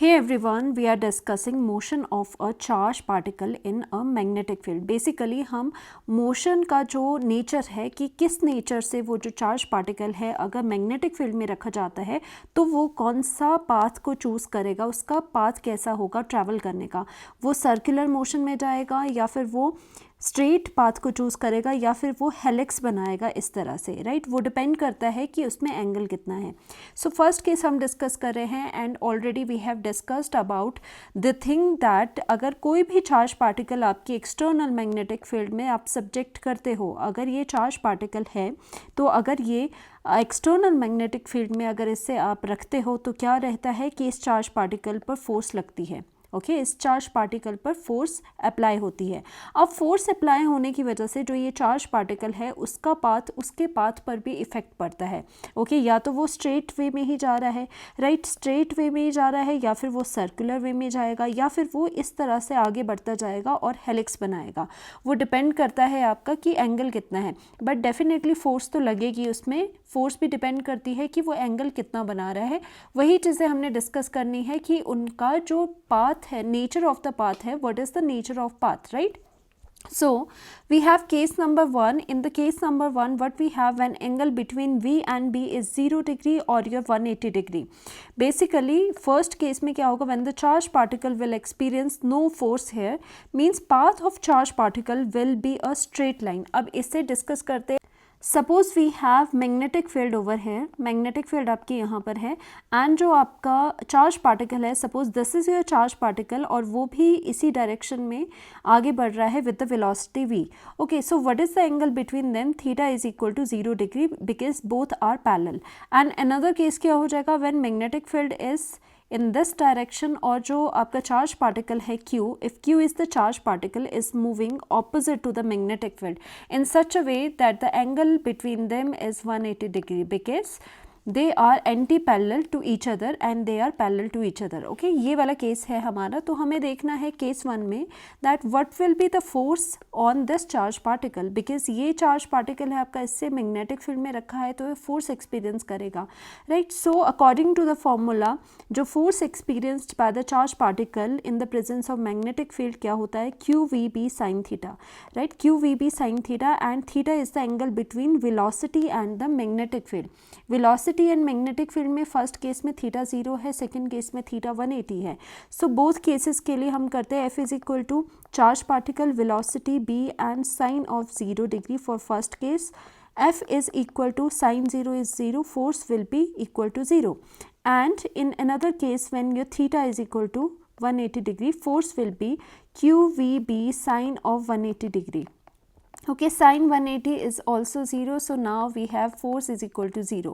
Hey everyone, we are discussing motion of a charged particle in a magnetic field. Basically हम motion का जो nature है कि किस नेचर से वो जो चार्ज पार्टिकल है अगर मैग्नेटिक फील्ड में रखा जाता है तो वो कौन सा पाथ को चूज़ करेगा, उसका पाथ कैसा होगा ट्रैवल करने का, वो सर्कुलर मोशन में जाएगा या फिर वो स्ट्रेट पाथ को चूज़ करेगा या फिर वो हेलिक्स बनाएगा इस तरह से, राइट। वो डिपेंड करता है कि उसमें एंगल कितना है। सो फर्स्ट केस हम डिस्कस कर रहे हैं and already we have discussed about the thing that अगर कोई भी चार्ज पार्टिकल आपकी एक्सटर्नल मैग्नेटिक फील्ड में आप सब्जेक्ट करते हो, अगर ये चार्ज पार्टिकल है तो अगर ये एक्सटर्नल मैग्नेटिक फील्ड में अगर इससे आप रखते हो तो क्या रहता है कि इस चार्ज पार्टिकल पर फोर्स लगती है। ओके इस चार्ज पार्टिकल पर फोर्स अप्लाई होती है। अब फोर्स अप्लाई होने की वजह से जो ये चार्ज पार्टिकल है उसका पाथ, उसके पाथ पर भी इफेक्ट पड़ता है। ओके या तो वो स्ट्रेट वे में ही जा रहा है, राइट, स्ट्रेट वे में ही जा रहा है, या फिर वो सर्कुलर वे में जाएगा, या फिर वो इस तरह से आगे बढ़ता जाएगा और हेलिक्स बनाएगा। वो डिपेंड करता है आपका कि एंगल कितना है, बट डेफिनेटली फोर्स तो लगेगी उसमें। फोर्स भी डिपेंड करती है कि वो एंगल कितना बना रहा है। वही चीज़ें हमने डिस्कस करनी है कि उनका जो पाथ है, नेचर ऑफ द पाथ है, what is the nature of path, right. So we have case number 1. In the case number 1, what we have, when angle between V and B is 0 degree or your 180 degree. Basically first case में क्या होगा, when the charged particle will experience no force here, means path of charged particle will be a straight line. अब इससे discuss करते हैं। Suppose we have magnetic field over here, magnetic field आपकी यहाँ पर है एंड जो आपका चार्ज पार्टिकल है, suppose this is your charge particle और वो भी इसी डायरेक्शन में आगे बढ़ रहा है with the velocity v. Okay so what is the angle between them, theta is equal to 0 degree because both are parallel. And another case क्या हो जाएगा, when magnetic field is in this direction और जो आपका charge particle है q, if q is the charge particle is moving opposite to the magnetic field in such a way that the angle between them is 180 degree because they are anti parallel to each other and they are parallel to each other. okay ये वाला case है हमारा। तो हमें देखना है case 1 में that what will be the force on this charge particle, because ये चार्ज पार्टिकल है आपका, इससे मैग्नेटिक फील्ड में रखा है तो ये फोर्स एक्सपीरियंस करेगा, right. So according to the formula, जो force experienced by the charge particle in the presence of magnetic field क्या होता है, Q we B sine theta, right, Q we B sine theta and theta is the angle between velocity and the magnetic field. Velocity and magnetic field में first case में theta 0 है, second case में theta 180 है। So both cases के लिए हम करते हैं F is equal to charge particle velocity b and sine of 0 degree for first case. f is equal to sin 0 is 0, force will be equal to 0. And in another case, when your theta is equal to 180 degree, force will be qvb sine of 180 degree. okay sine 180 is also 0, so now we have force is equal to 0.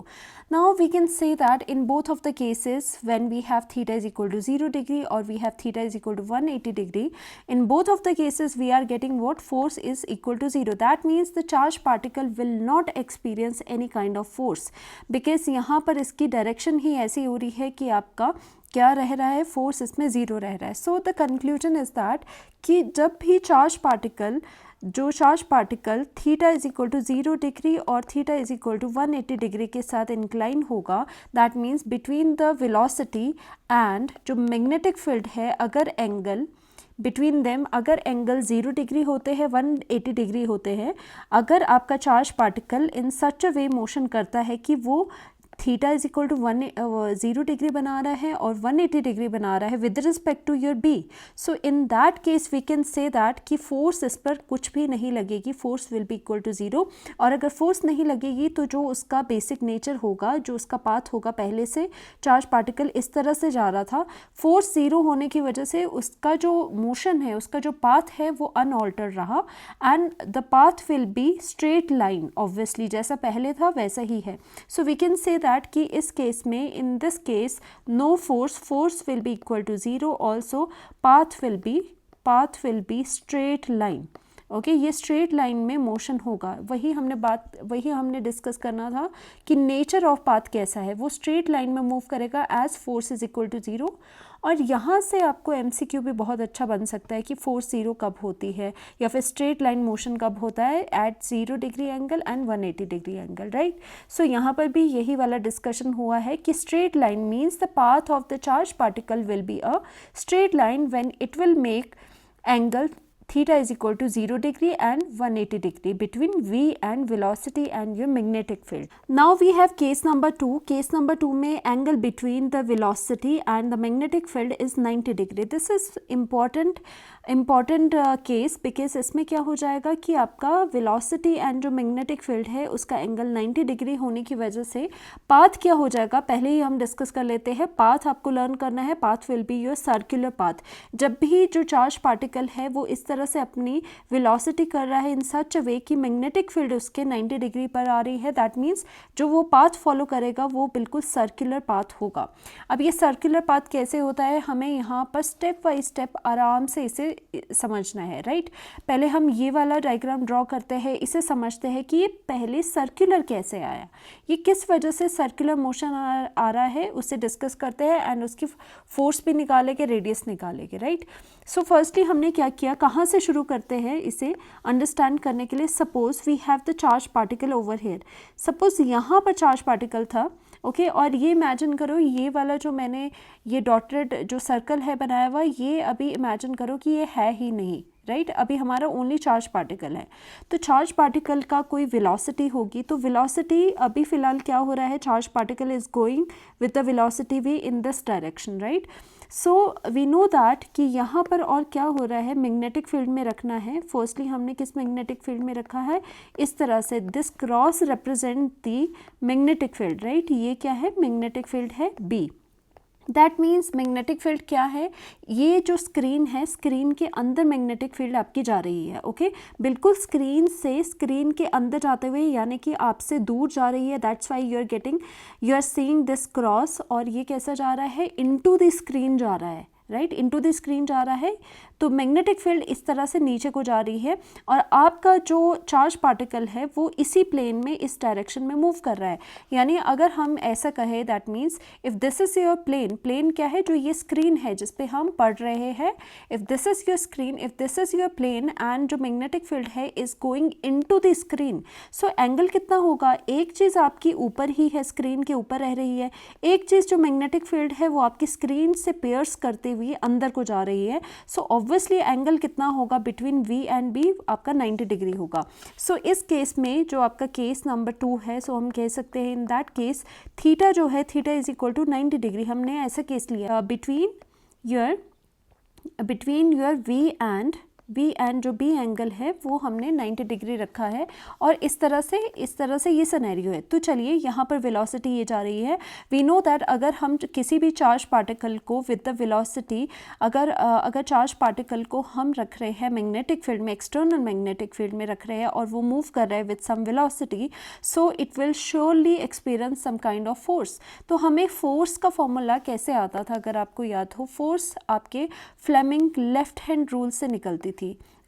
now we can say that in both of the cases, when we have theta is equal to 0 degree or we have theta is equal to 180 degree, in both of the cases we are getting what, force is equal to 0. that means the charged particle will not experience any kind of force because यहाँ पर इसकी direction ही ऐसी हो रही है कि आपका क्या रह रहा है, फोर्स इसमें 0 रह रहा है। So the conclusion is that कि जब भी चार्ज पार्टिकल, जो charge particle theta is equal to 0 degree और theta is equal to 180 degree के साथ इंक्लाइन होगा, that means between the velocity and जो मैग्नेटिक फील्ड है, अगर एंगल बिटवीन देम, अगर एंगल 0 डिग्री होते हैं, 180 डिग्री होते हैं, अगर आपका charge particle in such a way motion करता है कि वो theta is equal to 0 degree बना रहा है और 180 डिग्री बना रहा है with respect to your B, so in that case we can say that कि फोर्स इस पर कुछ भी नहीं लगेगी, force will be equal to 0। और अगर फोर्स नहीं लगेगी तो जो उसका बेसिक नेचर होगा, जो उसका पाथ होगा, पहले से चार्ज पार्टिकल इस तरह से जा रहा था, फोर्स 0 होने की वजह से उसका जो मोशन है, उसका जो पाथ है वो अनऑल्टर्ड रहा and the path will be straight line, obviously जैसा पहले था वैसा ही है। सो वी कैन से कि इस केस में, in this case, no force, force will be equal to 0, also path will be straight line, okay ये स्ट्रेट लाइन में मोशन होगा। वही हमने डिस्कस करना था कि नेचर ऑफ पाथ कैसा है, वो स्ट्रेट लाइन में मूव करेगा as force is equal to 0। और यहाँ से आपको MCQ भी बहुत अच्छा बन सकता है कि फोर्स 0 कब होती है या फिर स्ट्रेट लाइन मोशन कब होता है at 0 degree angle and 180 degree angle, right. So यहाँ पर भी यही वाला डिस्कशन हुआ है कि straight line means the path of the charge particle will be a straight line when it will make angle theta is equal to 0 degree and 180 degree between v and velocity and your magnetic field. Now we have case number 2. Case number 2 में angle between the velocity and the magnetic field is 90 degree. This is important case because इसमें क्या हो जाएगा कि आपका velocity and जो magnetic field है उसका एंगल 90 डिग्री होने की वजह से पाथ क्या हो जाएगा, पहले ही हम डिस्कस कर लेते हैं। पाथ आपको लर्न करना है, path will be your circular path. जब भी जो चार्ज पार्टिकल है वो इस तरह से अपनी वेलोसिटी कर रहा है इन सच अ वे कि मैग्नेटिक फील्ड उसके 90 डिग्री पर आ रही है, दैट मीन्स जो वो पाथ फॉलो करेगा वो बिल्कुल सर्कुलर पाथ होगा। अब ये सर्कुलर पाथ कैसे होता है, हमें यहाँ पर स्टेप बाय स्टेप आराम से इसे समझना है, राइट। पहले हम ये वाला डायग्राम ड्रॉ करते हैं, इसे समझते हैं कि ये पहले सर्कुलर कैसे आया, ये किस वजह से सर्कुलर मोशन आ रहा है, उसे डिस्कस करते हैं एंड उसकी फोर्स भी निकालेंगे, रेडियस निकालेंगे, राइट। सो फर्स्टली हमने क्या किया, कहाँ से शुरू करते हैं इसे अंडरस्टैंड करने के लिए। Suppose we have the charge particle over here, suppose यहाँ पर चार्ज पार्टिकल था, ओके और ये इमेजिन करो ये वाला जो मैंने ये डॉटेड जो सर्कल है बनाया हुआ, ये अभी इमेजिन करो कि ये है ही नहीं, राइट। अभी हमारा ओनली चार्ज पार्टिकल है, तो चार्ज पार्टिकल का कोई वेलोसिटी होगी, तो वेलोसिटी अभी फ़िलहाल क्या हो रहा है, charge particle is going with the velocity V in this direction, right. So we know that कि यहाँ पर और क्या हो रहा है, मैग्नेटिक फील्ड में रखना है। फर्स्टली हमने किस मैग्नेटिक फील्ड में रखा है, इस तरह से this cross represent the magnetic field, right. ये क्या है, मैग्नेटिक फील्ड है B। That means magnetic field क्या है, ये जो स्क्रीन है, स्क्रीन के अंदर मैग्नेटिक फील्ड आपकी जा रही है, ओके बिल्कुल स्क्रीन से स्क्रीन के अंदर जाते हुए, यानी कि आपसे दूर जा रही है। That's why you are seeing this cross, और ये कैसा जा रहा है, इनटू द स्क्रीन जा रहा है, राइट, इनटू द स्क्रीन जा रहा है। तो मैग्नेटिक फील्ड इस तरह से नीचे को जा रही है और आपका जो चार्ज पार्टिकल है वो इसी प्लेन में इस डायरेक्शन में मूव कर रहा है। यानी अगर हम ऐसा कहें, that means if this is your plane, plane क्या है, जो ये स्क्रीन है जिस पे हम पढ़ रहे हैं, if this is your screen, if this is your plane and जो मैग्नेटिक फील्ड है is going into the screen, so angle कितना होगा, एक चीज़ आपकी ऊपर ही है, स्क्रीन के ऊपर रह रही है, एक चीज़ जो मैग्नेटिक फील्ड है वो आपकी स्क्रीन से पियर्स करते हुए अंदर को जा रही है। सो ऑब्वियसली एंगल कितना होगा बिटवीन V एंड B, आपका 90 डिग्री होगा। सो इस केस में जो आपका केस नंबर 2 है, सो हम कह सकते हैं इन दैट केस थीटा जो है, theta is equal to 90 degree. हमने ऐसा केस लिया बिटवीन योर V एंड जो B एंगल है वो हमने 90 डिग्री रखा है, और इस तरह से ये सिनेरियो है। तो चलिए यहाँ पर वेलोसिटी ये जा रही है। वी नो दैट अगर हम किसी भी चार्ज पार्टिकल को विद द वेलोसिटी, अगर चार्ज पार्टिकल को हम रख रहे हैं मैग्नेटिक फील्ड में, एक्सटर्नल मैग्नेटिक फील्ड में रख रहे हैं और वो मूव कर रहे हैं with some velocity, so it will surely experience some kind of force. तो हमें फोर्स का फॉर्मूला कैसे आता था, अगर आपको याद हो, फोर्स आपके फ्लेमिंग लेफ्ट हैंड रूल से निकलती थी,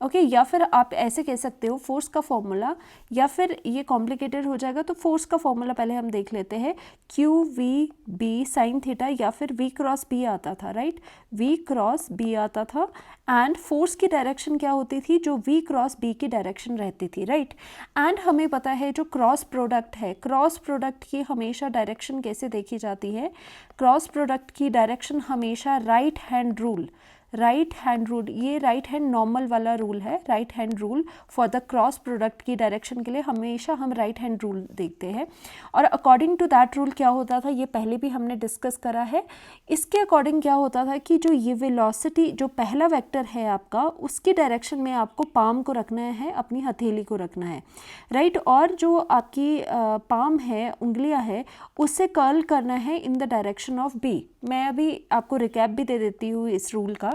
ओके या फिर आप ऐसे कह सकते हो फोर्स का फॉर्मूला, या फिर ये कॉम्प्लिकेटेड हो जाएगा तो फोर्स का फॉर्मूला पहले हम देख लेते हैं, QVB साइन थीटा, या फिर V क्रॉस B आता था, राइट, V क्रॉस B आता था, एंड फोर्स की डायरेक्शन क्या होती थी, जो V क्रॉस B की डायरेक्शन रहती थी, राइट। एंड हमें पता है जो क्रॉस प्रोडक्ट है, क्रॉस प्रोडक्ट की हमेशा डायरेक्शन कैसे देखी जाती है, क्रॉस प्रोडक्ट की डायरेक्शन हमेशा राइट हैंड रूल, ये राइट हैंड नॉर्मल वाला रूल है, right hand rule for the cross product की डायरेक्शन के लिए हमेशा हम राइट हैंड रूल देखते हैं। और अकॉर्डिंग टू दैट रूल क्या होता था, ये पहले भी हमने डिस्कस करा है। इसके अकॉर्डिंग क्या होता था कि जो ये वेलोसिटी, जो पहला वेक्टर है आपका, उसकी डायरेक्शन में आपको पाम को रखना है, अपनी हथेली को रखना है, राइट, और जो आपकी पाम है, उंगलियां है, उससे कर्ल करना है इन द डायरेक्शन ऑफ B। मैं अभी आपको रिकैप भी दे देती हूँ इस रूल का।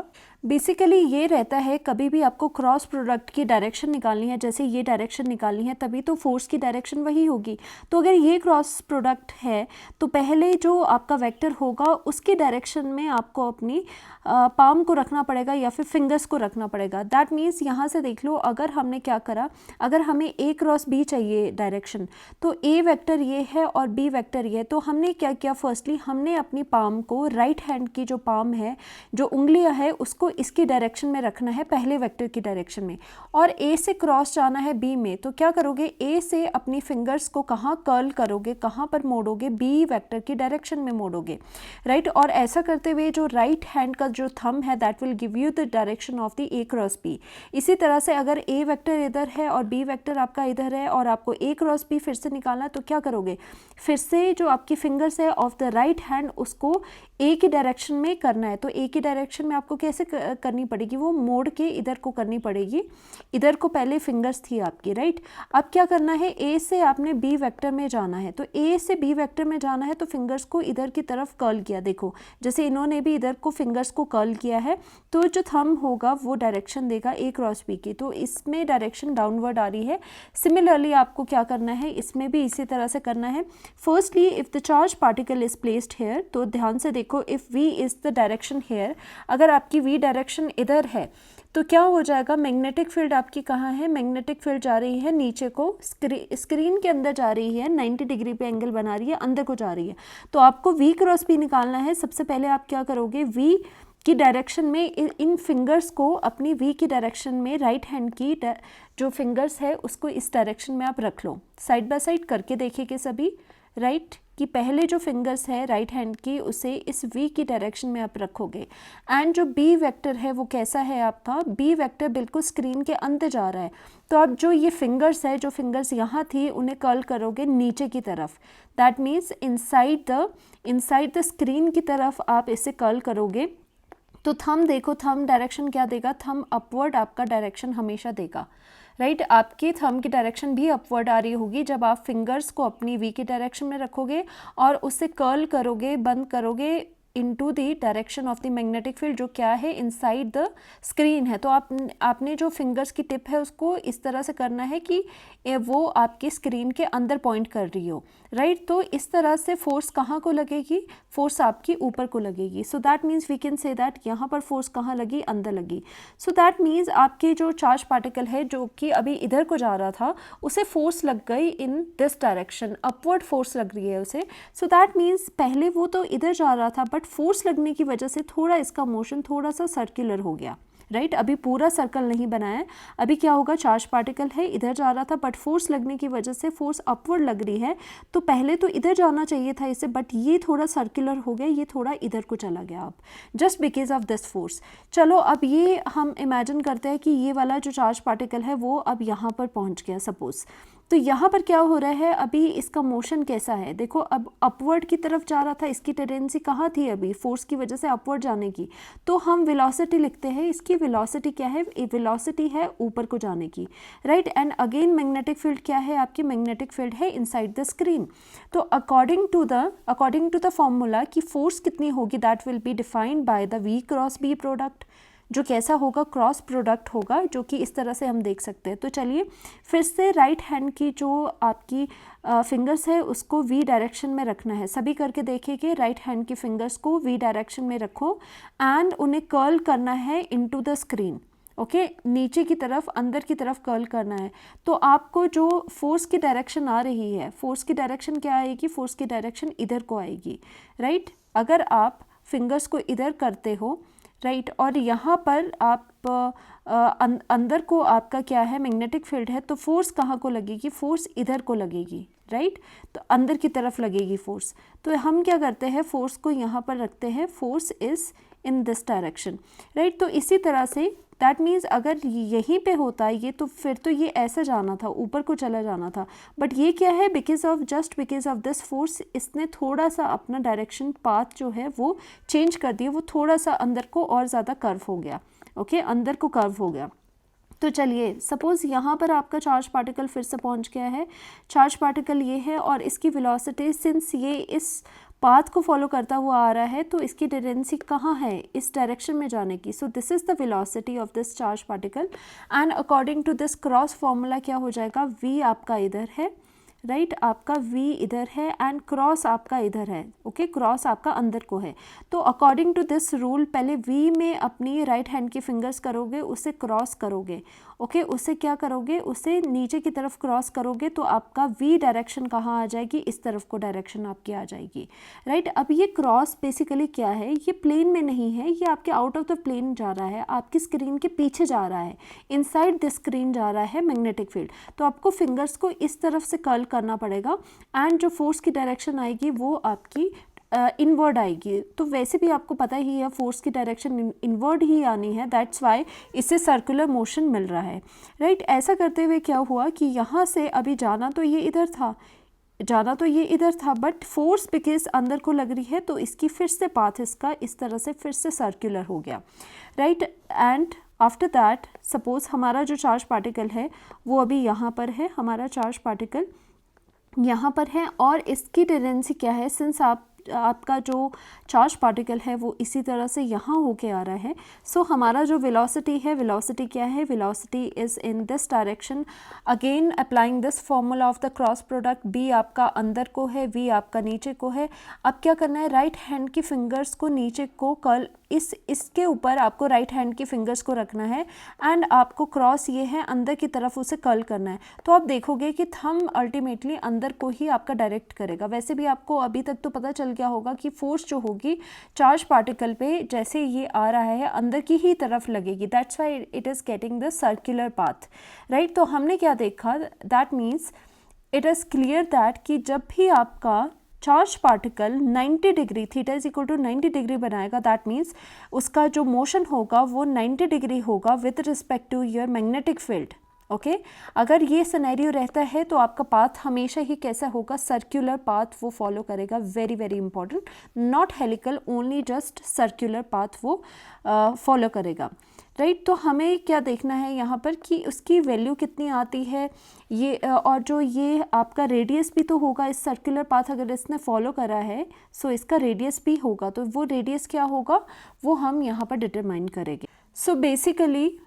बेसिकली ये रहता है, कभी भी आपको क्रॉस प्रोडक्ट की डायरेक्शन निकालनी है, जैसे ये डायरेक्शन निकालनी है, तभी तो फोर्स की डायरेक्शन वही होगी। तो अगर ये क्रॉस प्रोडक्ट है तो पहले जो आपका वेक्टर होगा उसकी डायरेक्शन में आपको अपनी पाम को रखना पड़ेगा या फिर फिंगर्स को रखना पड़ेगा। दैट मीन्स यहाँ से देख लो, अगर हमने क्या करा, अगर हमें ए क्रॉस बी चाहिए डायरेक्शन, तो ए वेक्टर ये है और बी वेक्टर ये है, तो हमने क्या किया, फर्स्टली हमने अपनी पाम को, राइट हैंड की जो पाम है, जो उंगलियां है, उसको इसकी डायरेक्शन में रखना है, पहले वेक्टर की डायरेक्शन में, और ए से क्रॉस जाना है बी में। तो क्या करोगे, ए से अपनी फिंगर्स को कहाँ कर्ल करोगे, कहाँ पर मोड़ोगे, बी वेक्टर की डायरेक्शन में मोड़ोगे, राइट। और ऐसा करते हुए जो राइट हैंड का जो थंब है that will give you the direction of the A cross B. इसी तरह से अगर ए वेक्टर इधर है और बी वेक्टर आपका इधर है और आपको ए क्रॉस बी फिर से निकालना है, तो क्या करोगे, फिर से जो आपकी फिंगर्स है ऑफ द राइट हैंड उसको ए की डायरेक्शन में करना है। तो ए की डायरेक्शन में आपको कैसे करनी पड़ेगी, वो मोड़ के इधर को करनी पड़ेगी, इधर को पहले फिंगर्स थी आपकी, राइट। अब क्या करना है, ए से आपने बी वेक्टर में जाना है, तो ए से बी वेक्टर में जाना है तो फिंगर्स को इधर की तरफ कर्ल किया, देखो जैसे इन्होंने भी इधर को फिंगर्स को कर्ल किया है, तो जो थंब होगा वो डायरेक्शन देगा ए क्रॉस बी की, तो इसमें डायरेक्शन डाउनवर्ड आ रही है। सिमिलरली आपको क्या करना है, इसमें भी इसी तरह से करना है। Firstly if the charge particle is placed here, तो ध्यान से देखो, if V is the direction here, अगर आपकी वी डायरेक्शन इधर है तो क्या हो जाएगा, मैग्नेटिक फील्ड आपकी कहाँ है, मैग्नेटिक फील्ड जा रही है नीचे को, स्क्रीन के अंदर जा रही है, 90 डिग्री पे एंगल बना रही है, अंदर को जा रही है। तो आपको वी क्रॉस बी निकालना है। सबसे पहले आप क्या करोगे, वी की डायरेक्शन में इन फिंगर्स को अपनी वी की डायरेक्शन में, राइट हैंड की जो फिंगर्स है उसको इस डायरेक्शन में आप रख लो, साइड बाय साइड करके देखिए सभी, राइट, कि पहले जो फिंगर्स है राइट हैंड की उसे इस वी की डायरेक्शन में आप रखोगे। एंड जो बी वेक्टर है वो कैसा है आपका, बी वेक्टर बिल्कुल स्क्रीन के अंदर जा रहा है। तो अब जो ये फिंगर्स है, जो फिंगर्स यहाँ थी उन्हें कर्ल करोगे नीचे की तरफ, that means inside the screen की तरफ आप इसे कर्ल करोगे। तो थंब देखो, थंब डायरेक्शन क्या देगा, थंब अपवर्ड आपका डायरेक्शन हमेशा देगा, राइट। आपके थंब की डायरेक्शन भी अपवर्ड आ रही होगी जब आप फिंगर्स को अपनी वी की डायरेक्शन में रखोगे और उससे कर्ल करोगे, बंद करोगे into the direction of the magnetic field, जो क्या है, इनसाइड द स्क्रीन है। तो आपने जो फिंगर्स की टिप है उसको इस तरह से करना है कि वो आपकी स्क्रीन के अंदर पॉइंट कर रही हो, राइट। तो इस तरह से फोर्स कहाँ को लगेगी, फोर्स आपकी ऊपर को लगेगी। So that means we can say that यहाँ पर फोर्स कहाँ लगी, अंदर लगी। सो दैट मीन्स आपके जो चार्ज पार्टिकल है जो कि अभी इधर को जा रहा था, उसे फोर्स लग गई इन दिस डायरेक्शन, अपवर्ड फोर्स लग रही है उसे। सो दैट मीन्स पहले वो तो इधर जा रहा था बट फोर्स लगने की वजह से थोड़ा इसका मोशन थोड़ा सा सर्कुलर हो गया, राइट। अभी पूरा सर्कल नहीं बनाया है। अभी क्या होगा, चार्ज पार्टिकल है, इधर जा रहा था बट फोर्स लगने की वजह से फोर्स अपवर्ड लग रही है, तो पहले तो इधर जाना चाहिए था इसे, बट ये थोड़ा सर्कुलर हो गया, ये थोड़ा इधर को चला गया अब, just because of this force. चलो अब ये हम इमेजिन करते हैं कि ये वाला जो चार्ज पार्टिकल है वो अब यहाँ पर पहुँच गया सपोज। तो यहाँ पर क्या हो रहा है, अभी इसका मोशन कैसा है, देखो अब अपवर्ड की तरफ जा रहा था, इसकी टेंडेंसी कहाँ थी, अभी फोर्स की वजह से अपवर्ड जाने की, तो हम वेलोसिटी लिखते हैं, इसकी वेलोसिटी क्या है, वेलोसिटी है ऊपर को जाने की, right. And again magnetic field क्या है, आपकी मैग्नेटिक फील्ड है इनसाइड द स्क्रीन। तो अकॉर्डिंग टू द फॉर्मूला की फोर्स कितनी होगी, that will be defined by the V cross B product, जो कैसा होगा, क्रॉस प्रोडक्ट होगा, जो कि इस तरह से हम देख सकते हैं। तो चलिए फिर से राइट हैंड की जो आपकी फिंगर्स है उसको वी डायरेक्शन में रखना है, सभी करके देखिए कि राइट हैंड की फिंगर्स को वी डायरेक्शन में रखो एंड उन्हें कर्ल करना है इनटू द स्क्रीन, ओके, नीचे की तरफ, अंदर की तरफ कर्ल करना है। तो आपको जो फोर्स की डायरेक्शन आ रही है, फोर्स की डायरेक्शन क्या आएगी, फोर्स की डायरेक्शन इधर को आएगी, राइट। अगर आप फिंगर्स को इधर करते हो, राइट, और यहाँ पर आप अंदर को आपका क्या है, मैग्नेटिक फील्ड है, तो फोर्स कहाँ को लगेगी, फोर्स इधर को लगेगी, राइट, तो अंदर की तरफ लगेगी फोर्स। तो हम क्या करते हैं, फोर्स को यहाँ पर रखते हैं, force is in this direction, right. तो इसी तरह से दैट मीन्स अगर यहीं पे होता ये तो फिर तो ये ऐसा जाना था, ऊपर को चला जाना था, बट ये क्या है, just because of this force इसने थोड़ा सा अपना डायरेक्शन पाथ जो है वो चेंज कर दिया, वो थोड़ा सा अंदर को और ज़्यादा कर्व हो गया, ओके, अंदर को कर्व हो गया। तो चलिए सपोज़ यहाँ पर आपका चार्ज पार्टिकल फिर से पहुँच गया है, चार्ज पार्टिकल ये है और इसकी वेलोसिटी सिंस ये इस पाथ को फॉलो करता हुआ आ रहा है, तो इसकी टेंडेंसी कहाँ है, इस डायरेक्शन में जाने की। So this is the velocity of this charge particle and according to this cross formula क्या हो जाएगा, v आपका इधर है, राइट, आपका v इधर है एंड क्रॉस आपका इधर है, ओके, क्रॉस आपका अंदर को है। तो अकॉर्डिंग टू दिस रूल पहले v में अपनी राइट हैंड की फिंगर्स करोगे, उसे क्रॉस करोगे, ओके, उसे क्या करोगे, उसे नीचे की तरफ क्रॉस करोगे, तो आपका v डायरेक्शन कहाँ आ जाएगी, इस तरफ को डायरेक्शन आपकी आ जाएगी, राइट। अब ये क्रॉस बेसिकली क्या है, ये प्लेन में नहीं है, ये आपके आउट ऑफ द प्लेन जा रहा है, आपकी स्क्रीन के पीछे जा रहा है, इनसाइड द स्क्रीन जा रहा है मैग्नेटिक फील्ड। तो आपको फिंगर्स को इस तरफ से कर्ल करना पड़ेगा एंड जो फोर्स की डायरेक्शन आएगी वो आपकी इनवर्ड आएगी। तो वैसे भी आपको पता ही है फोर्स की डायरेक्शन इनवर्ड ही आनी है, दैट्स वाई इससे सर्कुलर मोशन मिल रहा है, राइट। ऐसा करते हुए क्या हुआ कि यहाँ से अभी जाना तो ये इधर था, बट फोर्स बिकॉज अंदर को लग रही है, तो इसकी फिर से पाथ इसका इस तरह से फिर से सर्कुलर हो गया, right. And after that suppose हमारा जो चार्ज पार्टिकल है वो अभी यहाँ पर है, हमारा चार्ज पार्टिकल यहाँ पर है, और इसकी टेंडेंसी क्या है, सिंस आपका जो चार्ज पार्टिकल है वो इसी तरह से यहाँ होके आ रहा है, सो हमारा जो वेलोसिटी है, वेलोसिटी क्या है, velocity is in this direction. Again applying this formula of the cross product, B आपका अंदर को है, वी आपका नीचे को है। अब क्या करना है, राइट हैंड की फिंगर्स को नीचे को कर्ल, इसके ऊपर आपको राइट हैंड की फिंगर्स को रखना है एंड आपको क्रॉस ये है अंदर की तरफ उसे कर्ल करना है। तो आप देखोगे कि थंब अल्टीमेटली अंदर को ही आपका डायरेक्ट करेगा। वैसे भी आपको अभी तक तो पता चल गया होगा कि फोर्स जो होगी चार्ज पार्टिकल पे जैसे ये आ रहा है अंदर की ही तरफ लगेगी, that's why it is getting the circular path, right. तो हमने क्या देखा, that means it is clear that कि जब भी आपका charge particle 90 degree, theta is equal to 90 degree बनाएगा, दैट मीन्स उसका जो मोशन होगा वो 90 डिग्री होगा with respect to your magnetic field, okay. अगर ये सिनेरियो रहता है तो आपका पाथ हमेशा ही कैसा होगा, सर्कुलर पाथ वो फॉलो करेगा, very very important, not helical, only just circular path वो फॉलो करेगा, राइट। तो हमें क्या देखना है यहाँ पर कि उसकी वैल्यू कितनी आती है ये, और जो ये आपका रेडियस भी तो होगा, इस सर्कुलर पाथ अगर इसने फॉलो करा है सो इसका रेडियस भी होगा, तो वो रेडियस क्या होगा वो हम यहाँ पर डिटरमाइन करेंगे। So basically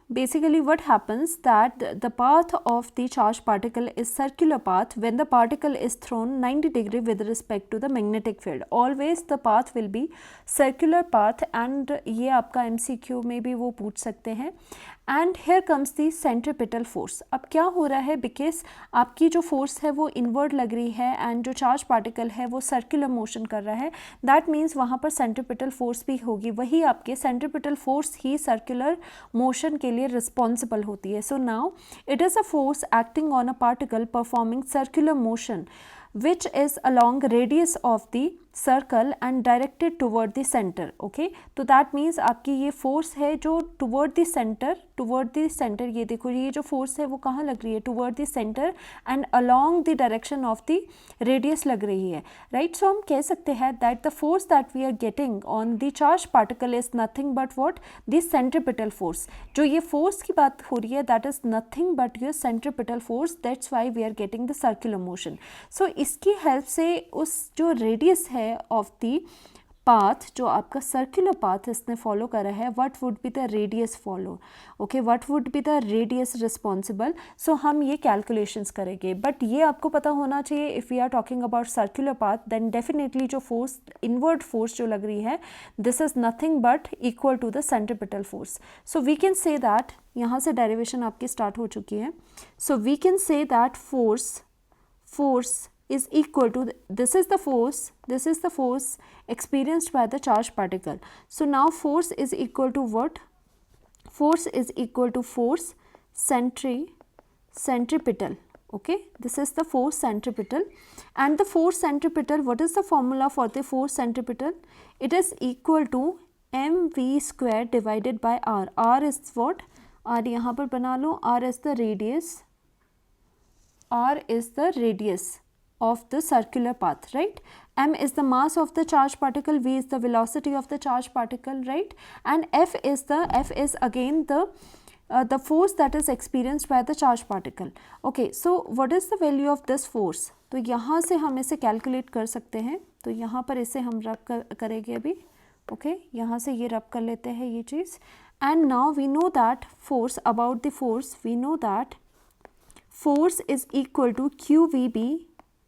what happens that the path of the charged particle is circular path when the particle is thrown 90 degree with respect to the magnetic field. Always the path will be circular path and ये आपका MCQ में भी वो पूछ सकते हैं। And here comes the centripetal force. अब क्या हो रहा है, बिकॉज आपकी जो फोर्स है वो इनवर्ड लग रही है एंड जो चार्ज पार्टिकल है वो सर्कुलर मोशन कर रहा है, दैट मीन्स वहाँ पर सेंट्रीपिटल फोर्स भी होगी, वही आपके सेंट्रीपिटल फोर्स ही सर्कुलर मोशन के लिए रिस्पॉन्सिबल होती है। So now it is a force acting on a particle performing circular motion which is along radius of the circle and directed toward the center, okay। तो that means आपकी ये force है जो toward the center, ये देखो ये जो force है वो कहाँ लग रही है, toward the center and along the direction of the radius लग रही है, right। so हम कह सकते हैं that the force that we are getting on the charged particle is nothing but what, the centripetal force। जो ये force की बात हो रही है that is nothing but your centripetal force, that's why we are getting the circular motion। so इसकी help से उस जो रेडियस है ऑफ दी पाथ, जो आपका सर्कुलर पाथ इसने फॉलो करा है, what would be the radius follow, okay, what would be the radius responsible. So हम ये कैलकुलेशंस करेंगे, बट ये आपको पता होना चाहिए if we are talking about circular path then definitely जो फोर्स, इनवर्ड फोर्स जो लग रही है, this is nothing but equal to the centripetal force. So we can say that, यहाँ से डेरिवेशन आपकी स्टार्ट हो चुकी है। So we can say that force is equal to, this is the force experienced by the charged particle. So now force is equal to what? Force is equal to force centripetal, okay, this is the force centripetal, and the force centripetal, what is the formula for the force centripetal? It is equal to mv square divided by r. R is what? R यहाँ पर बना लो, R is the radius of the circular path, right? M is the mass of the charged particle, V is the velocity of the charged particle, right? And F is again the force that is experienced by the charged particle. Okay, so what is the value of this force? तो यहाँ से हम इसे calculate कर सकते हैं, तो यहाँ पर इसे हम रब करेंगे अभी, ओके यहाँ से ये रब कर लेते हैं ये चीज़। And now we know that force, about the force we know that force is equal to QVB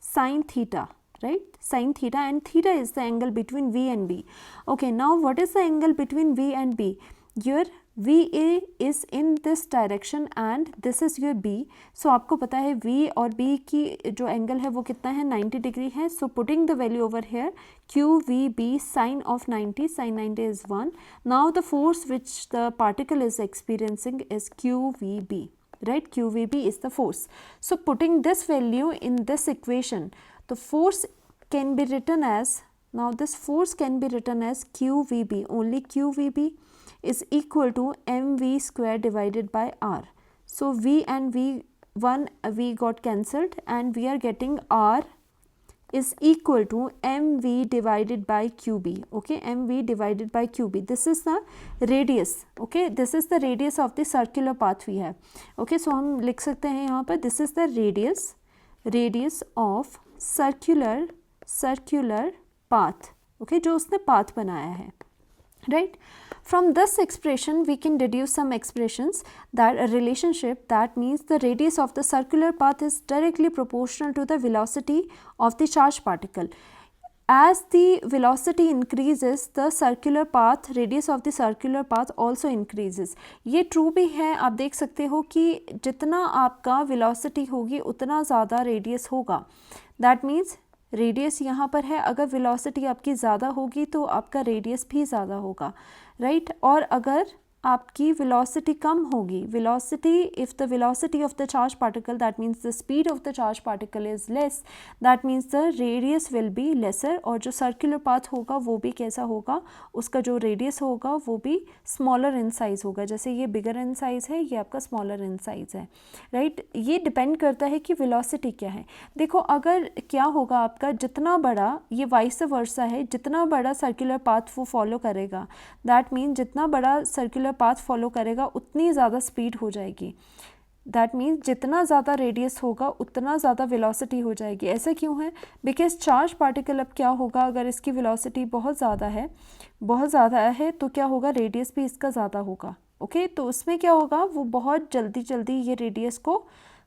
sin theta, right? Sin theta, and theta is the angle between V and B. Okay, now what is the angle between V and B? Your VA is in this direction and this is your B. So आपको पता है V और B की जो angle है वो कितना है, 90 डिग्री है. So putting the value over here, QVB sin of 90, sin 90 is 1. Now the force which the particle is experiencing is QVB. Right, QVB is the force. So putting this value in this equation, the force can be written as, now this force can be written as QVB, only QVB is equal to mv square divided by r. So V and V1 V got cancelled and we are getting R is equal to mv divided by qb. Okay, mv divided by qb, this is the radius. Okay, this is the radius of the circular path we have. Okay, so हम लिख सकते हैं यहाँ पर this is the radius of circular path. Okay, जो उसने path बनाया है, right? From this expression we can deduce some expressions, that a relationship that means the radius of the circular path is directly proportional to the velocity of the charged particle. As the velocity increases, the circular path, radius of the circular path also increases. ये true भी है, आप देख सकते हो कि जितना आपका velocity होगी उतना ज़्यादा radius होगा. That means रेडियस यहाँ पर है, अगर वेलोसिटी आपकी ज़्यादा होगी तो आपका रेडियस भी ज़्यादा होगा, राइट? और अगर आपकी वेलोसिटी कम होगी, velocity, if the velocity of the charge particle, that means the speed of the charge particle is less, that means the radius will be lesser, और जो सर्कुलर पाथ होगा वो भी कैसा होगा, उसका जो रेडियस होगा वो भी स्मॉलर इन साइज़ होगा. जैसे ये बिगर इन साइज़ है, ये आपका स्मॉलर इन साइज़ है, राइट? ये डिपेंड करता है कि वेलोसिटी क्या है. देखो अगर क्या होगा आपका, जितना बड़ा, ये वाइस वर्सा है, जितना बड़ा सर्कुलर पाथ वो फॉलो करेगा, दैट मीन जितना बड़ा सर्कुलर पाथ फॉलो करेगा उतनी ज़्यादा स्पीड हो जाएगी. दैट मीन्स जितना ज़्यादा रेडियस होगा उतना ज़्यादा वेलोसिटी हो जाएगी. ऐसा क्यों है? बिकॉज चार्ज पार्टिकल अब क्या होगा, अगर इसकी वेलोसिटी बहुत ज़्यादा है तो क्या होगा, रेडियस भी इसका ज़्यादा होगा. ओके, तो उसमें क्या होगा, वो बहुत जल्दी ये रेडियस को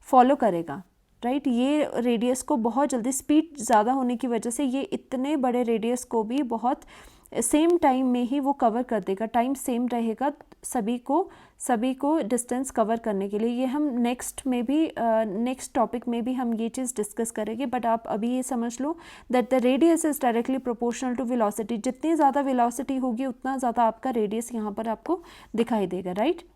फॉलो करेगा, राइट? ये रेडियस को बहुत जल्दी, स्पीड ज़्यादा होने की वजह से ये इतने बड़े रेडियस को भी बहुत सेम टाइम में ही वो कवर कर देगा. टाइम सेम रहेगा सभी को डिस्टेंस कवर करने के लिए. ये हम नेक्स्ट टॉपिक में भी हम ये चीज़ डिस्कस करेंगे. बट आप अभी ये समझ लो that the radius is directly proportional to velocity. जितनी ज़्यादा वेलोसिटी होगी उतना ज़्यादा आपका रेडियस यहाँ पर आपको दिखाई देगा, राइट?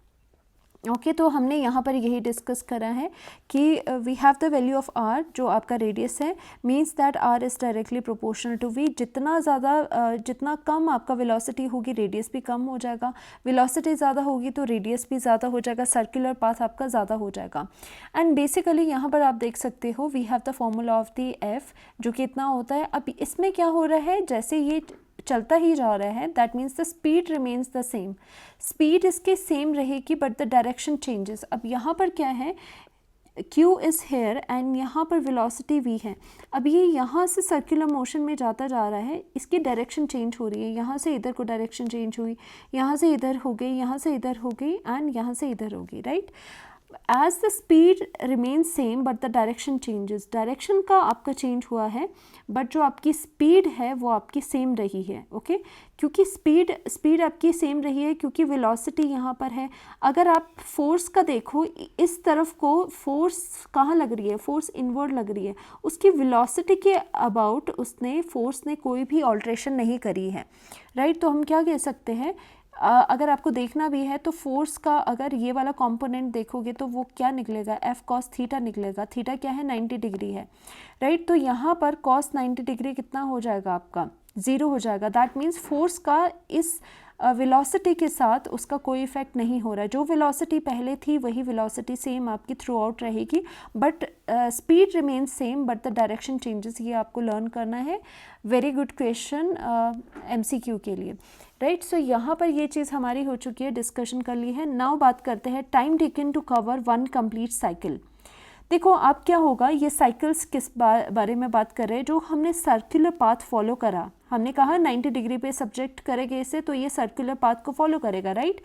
ओके, तो हमने यहाँ पर यही डिस्कस करा है कि we have the value of r, जो आपका रेडियस है, means that r is directly proportional to v. जितना कम आपका वेलोसिटी होगी रेडियस भी कम हो जाएगा, वेलोसिटी ज़्यादा होगी तो रेडियस भी ज़्यादा हो जाएगा, सर्कुलर पाथ आपका ज़्यादा हो जाएगा. एंड बेसिकली यहाँ पर आप देख सकते हो we have the formula of the F, जो कि इतना होता है. अब इसमें क्या हो रहा है, जैसे ये चलता ही जा रहा है, that means the speed remains the same. Speed इसके सेम रहेगी बट द डायरेक्शन चेंजेस. अब यहाँ पर क्या है, Q इज़ हेयर एंड यहाँ पर वेलोसिटी V है. अब ये यहाँ से सर्कुलर मोशन में जाता जा रहा है, इसकी डायरेक्शन चेंज हो रही है. यहाँ से इधर को डायरेक्शन चेंज हुई, यहाँ से इधर हो गई, यहाँ से इधर हो गई एंड यहाँ से इधर होगी, right? As the speed remains same but the direction changes. Direction का आपका चेंज हुआ है बट जो आपकी स्पीड है वो आपकी सेम रही है. ओके, क्योंकि स्पीड आपकी सेम रही है क्योंकि वेलोसिटी यहाँ पर है. अगर आप फोर्स का देखो, इस तरफ को फोर्स कहाँ लग रही है, फोर्स इनवर्ड लग रही है. उसकी वेलोसिटी के अबाउट फोर्स ने कोई भी ऑल्ट्रेशन नहीं करी है, राइट? तो हम क्या कह सकते हैं, अगर आपको देखना भी है तो फोर्स का अगर ये वाला कंपोनेंट देखोगे तो वो क्या निकलेगा, एफ कॉस थीटा निकलेगा. थीटा क्या है, 90 डिग्री है, राइट? तो यहाँ पर कॉस 90 डिग्री कितना हो जाएगा आपका, 0 हो जाएगा. दैट मीन्स फोर्स का इस वेलोसिटी के साथ उसका कोई इफेक्ट नहीं हो रहा है. जो वेलोसिटी पहले थी वही वेलोसिटी सेम आपकी थ्रू आउट रहेगी, but speed remains same but the direction changes. ये आपको लर्न करना है. वेरी गुड क्वेश्चन MCQ के लिए, राइट? सो यहाँ पर ये चीज़ हमारी हो चुकी है, डिस्कशन कर ली है. नाउ बात करते हैं time taken to cover one complete cycle. देखो अब क्या होगा, ये साइकिल्स किस बारे में बात कर रहे हैं, जो हमने सर्कुलर पाथ फॉलो करा, हमने कहा 90 डिग्री पे सब्जेक्ट करेंगे इसे, तो ये सर्कुलर पाथ को फॉलो करेगा, right.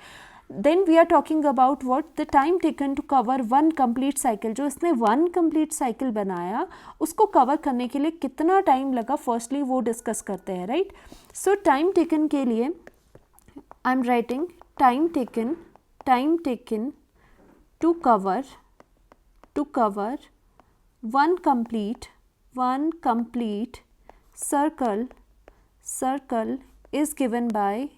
Then we are talking about what, the time taken to cover one complete cycle, जो इसने वन कंप्लीट साइकिल बनाया उसको कवर करने के लिए कितना टाइम लगा, फर्स्टली वो डिस्कस करते हैं, राइट। सो टाइम टेकन के लिए I am writing time taken to cover one complete circle is given by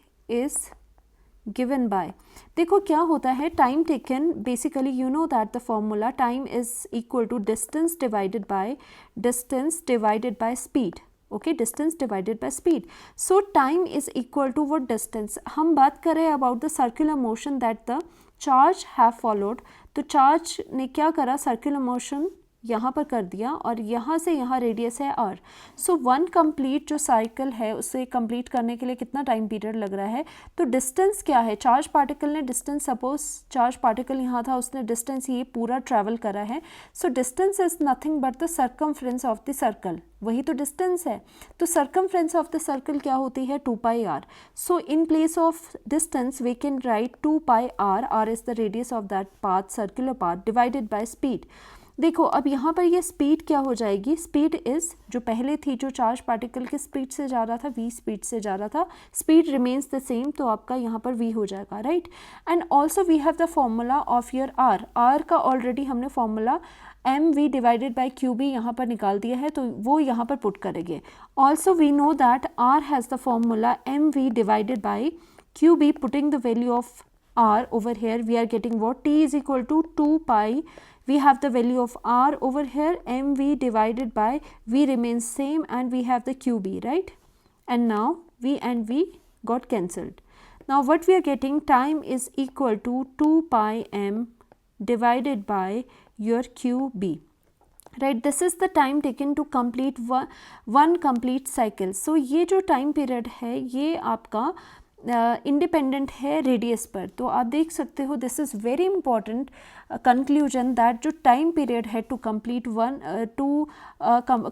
देखो क्या होता है, time taken basically you know that the formula time is equal to distance divided by speed, okay, distance divided by speed. So time is equal to what, distance. हम बात कर रहे हैं about the circular motion that the charge have followed, तो charge ने क्या करा, circular motion यहाँ पर कर दिया और यहाँ से यहाँ रेडियस है r। सो वन कंप्लीट जो साइकिल है उसे कंप्लीट करने के लिए कितना टाइम पीरियड लग रहा है, तो डिस्टेंस क्या है, चार्ज पार्टिकल ने डिस्टेंस, सपोज चार्ज पार्टिकल यहाँ था, उसने डिस्टेंस ये पूरा ट्रैवल करा है। So distance is nothing but the circumference of the circle, वही तो डिस्टेंस है। तो सर्कमफ्रेंस ऑफ द सर्कल क्या होती है, 2πr। So in place of distance we can write 2πr, r is the radius of that path, circular path, divided by speed. देखो अब यहाँ पर ये स्पीड क्या हो जाएगी, स्पीड इज़ जो पहले थी, जो चार्ज पार्टिकल की स्पीड से जा रहा था, v स्पीड से जा रहा था, स्पीड रिमेन्स द सेम, तो आपका यहाँ पर v हो जाएगा, right. And also we have the formula of your r का ऑलरेडी हमने formula mv divided by q B यहाँ पर निकाल दिया है, तो वो यहाँ पर पुट करेंगे। Also we know that r has the formula mv divided by q B, putting the value of r over here we are getting what, t is equal to 2 we have the value of r over here, mv divided by v remains same and we have the qb, right, and now v and v got cancelled. Now what we are getting, time is equal to 2πm divided by your qb, right. This is the time taken to complete one complete cycle. So ये जो time period है ये आपका independent है radius पर, तो आप देख सकते हो this is very important conclusion that जो टाइम पीरियड है to complete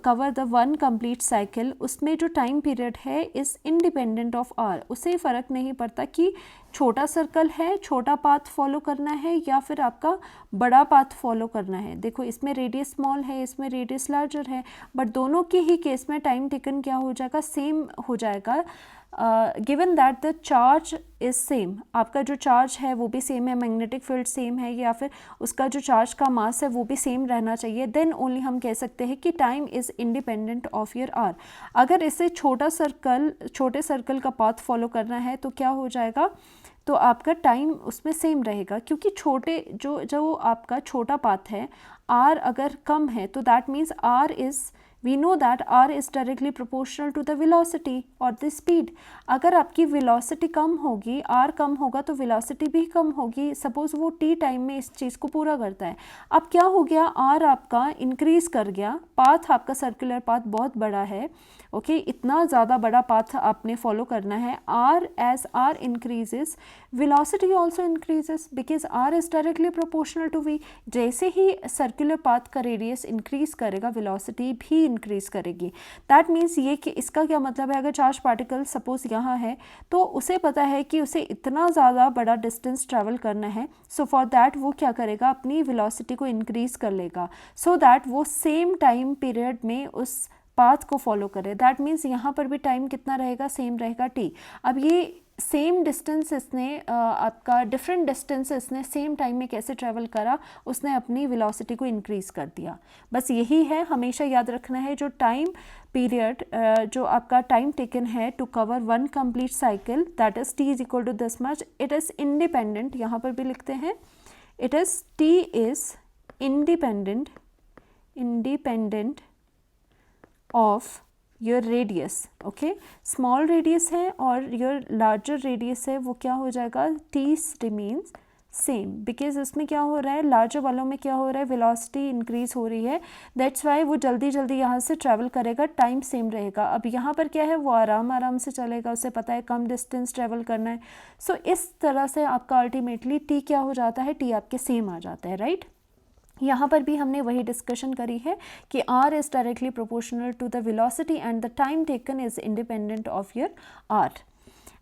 cover the one complete cycle, उसमें जो टाइम पीरियड है इज़ इंडिपेंडेंट ऑफ आर। उसे फ़र्क नहीं पड़ता कि छोटा सर्कल है, छोटा पाथ फॉलो करना है या फिर आपका बड़ा पाथ फॉलो करना है। देखो इसमें रेडियस स्मॉल है, इसमें रेडियस लार्जर है, बट दोनों के ही केस में टाइम टेकन क्या हो जाएगा, सेम हो जाएगा, given that the charge is same. आपका जो चार्ज है वो भी सेम है, मैग्नेटिक फील्ड सेम है, या फिर उसका जो चार्ज का मास है वो भी सेम रहना चाहिए, देन ओनली हम कह सकते हैं कि time is independent of your r. अगर इसे छोटे सर्कल का पाथ फॉलो करना है तो क्या हो जाएगा, तो आपका टाइम उसमें सेम रहेगा, क्योंकि जो आपका छोटा पाथ है, आर अगर कम है तो that means r is, we know that r is directly proportional to the velocity or the speed। अगर आपकी velocity कम होगी, r कम होगा तो velocity भी कम होगी। सपोज़ वो t टाइम में इस चीज़ को पूरा करता है, अब क्या हो गया, r आपका इंक्रीज़ कर गया, पाथ आपका सर्कुलर पाथ बहुत बड़ा है, ओके, इतना ज़्यादा बड़ा पाथ आपने फॉलो करना है। r as r increases velocity also increases because r is directly proportional to v। जैसे ही सर्कुलर पाथ का रेडियस इंक्रीज़ करेगा वेलोसिटी भी इंक्रीज़ करेगी। दैट मीन्स ये कि इसका क्या मतलब है, अगर चार्ज पार्टिकल सपोज़ यहाँ है तो उसे पता है कि उसे इतना ज़्यादा बड़ा डिस्टेंस ट्रैवल करना है, सो फॉर दैट वो क्या करेगा, अपनी वेलोसिटी को इंक्रीज़ कर लेगा, सो दैट वो सेम टाइम पीरियड में उस पाथ को फॉलो करे। दैट मीन्स यहाँ पर भी टाइम कितना रहेगा, सेम रहेगा t। अब ये सेम डिस्टेंस इसने आपका डिफरेंट डिस्टेंस इसने सेम टाइम में कैसे ट्रैवल करा, उसने अपनी वेलोसिटी को इंक्रीज़ कर दिया। बस यही है, हमेशा याद रखना है, जो टाइम पीरियड जो आपका टाइम टेकन है to cover one complete cycle, that is t is equal to this much, it is independent, यहाँ पर भी लिखते हैं it is t is independent of your radius, okay. Small radius है और योर लार्जर रेडियस है, वो क्या हो जाएगा, t रिमेन्स सेम, बिकॉज इसमें क्या हो रहा है, लार्जर वालों में क्या हो रहा है, वेलोसिटी इंक्रीज़ हो रही है, दैट्स वाई वो जल्दी जल्दी यहाँ से ट्रैवल करेगा, टाइम सेम रहेगा। अब यहाँ पर क्या है, वो आराम से चलेगा, उसे पता है कम डिस्टेंस ट्रैवल करना है। सो इस तरह से आपका अल्टीमेटली t क्या हो जाता है, t आपके सेम आ जाता है, राइट। यहाँ पर भी हमने वही डिस्कशन करी है कि r is directly proportional to the velocity and the time taken is independent of your r.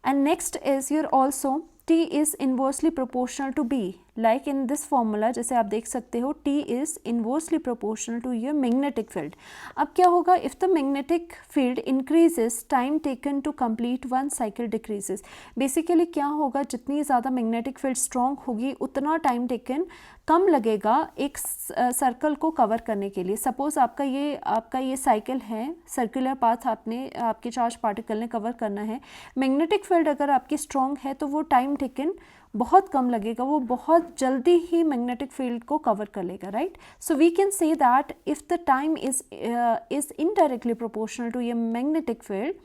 And next is your also t is inversely proportional to b, like in this formula जैसे आप देख सकते हो t is inversely proportional to your magnetic field. अब क्या होगा, if the magnetic field increases, time taken to complete one cycle decreases. Basically क्या होगा, जितनी ज़्यादा magnetic field strong होगी उतना time taken कम लगेगा एक सर्कल को कवर करने के लिए. सपोज आपका ये साइकिल है, सर्कुलर पाथ आपके चार्ज पार्टिकल ने कवर करना है. मैग्नेटिक फील्ड अगर आपकी स्ट्रॉन्ग है तो वो टाइम टेकन बहुत कम लगेगा, वो बहुत जल्दी ही मैग्नेटिक फील्ड को कवर कर लेगा, right. So we can say that if the time is indirectly proportional to ये magnetic field,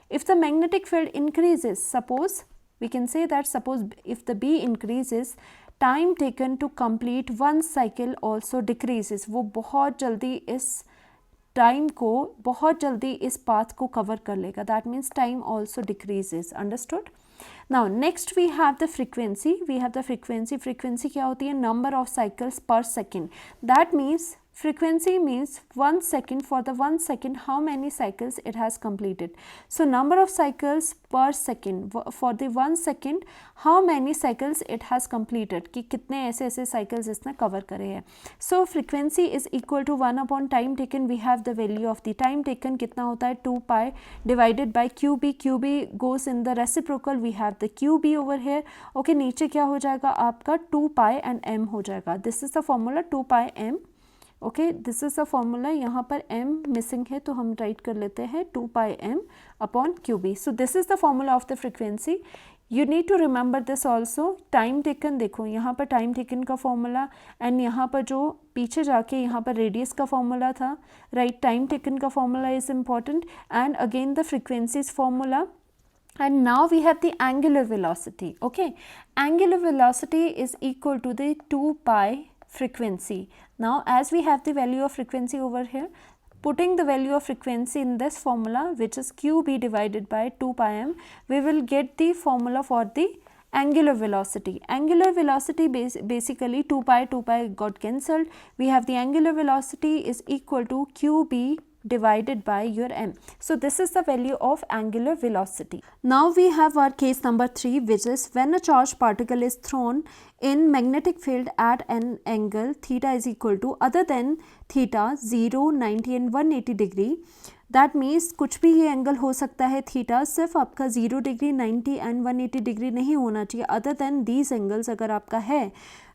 if the magnetic field increases, suppose we can say that suppose if the B increases, time taken to complete one cycle also decreases. वो बहुत जल्दी इस time को, बहुत जल्दी इस path को कवर कर लेगा. That means time also decreases. Understood. Now next we have the frequency. Frequency क्या होती है, number of cycles per second. That means frequency means 1 second, for the 1 second how many cycles it has completed. So number of cycles per second, for the 1 second how many cycles it has completed, कि कितने ऐसे cycles इसने cover करे हैं. So frequency is equal to 1 upon time taken. We have the value of the time taken कितना होता है 2 pi divided by QB. QB goes in the reciprocal, we have the QB over here. Okay, नीचे क्या हो जाएगा आपका 2 pi and m हो जाएगा. This is the formula 2 pi m. Okay, this is a formula. यहाँ पर m मिसिंग है तो हम राइट कर लेते हैं 2 pi m upon q B. So this is the formula of the frequency. You need to remember this also. Time taken देखो, यहाँ पर टाइम टेकन का फॉर्मूला एंड यहाँ पर जो पीछे जाके यहाँ पर रेडियस का फॉर्मूला था, राइट. टाइम टेकन का formula is important and again the frequencies formula. And now we have the angular velocity. Okay, angular velocity is equal to the 2 pi frequency. Now as we have the value of frequency over here, putting the value of frequency in this formula, which is QB divided by 2 pi m, we will get the formula for the angular velocity. Angular velocity basically 2 pi got cancelled. We have the angular velocity is equal to QB divided by your m. So this is the value of angular velocity. Now we have our case number 3, which is when a charged particle is thrown in magnetic field at an angle theta is equal to other than theta 0, 90 and 180 degree. That means कुछ भी ये angle हो सकता है theta, सिर्फ आपका 0 degree 90 and 180 degree नहीं होना चाहिए. अदर देन दीज एंगल्स अगर आपका है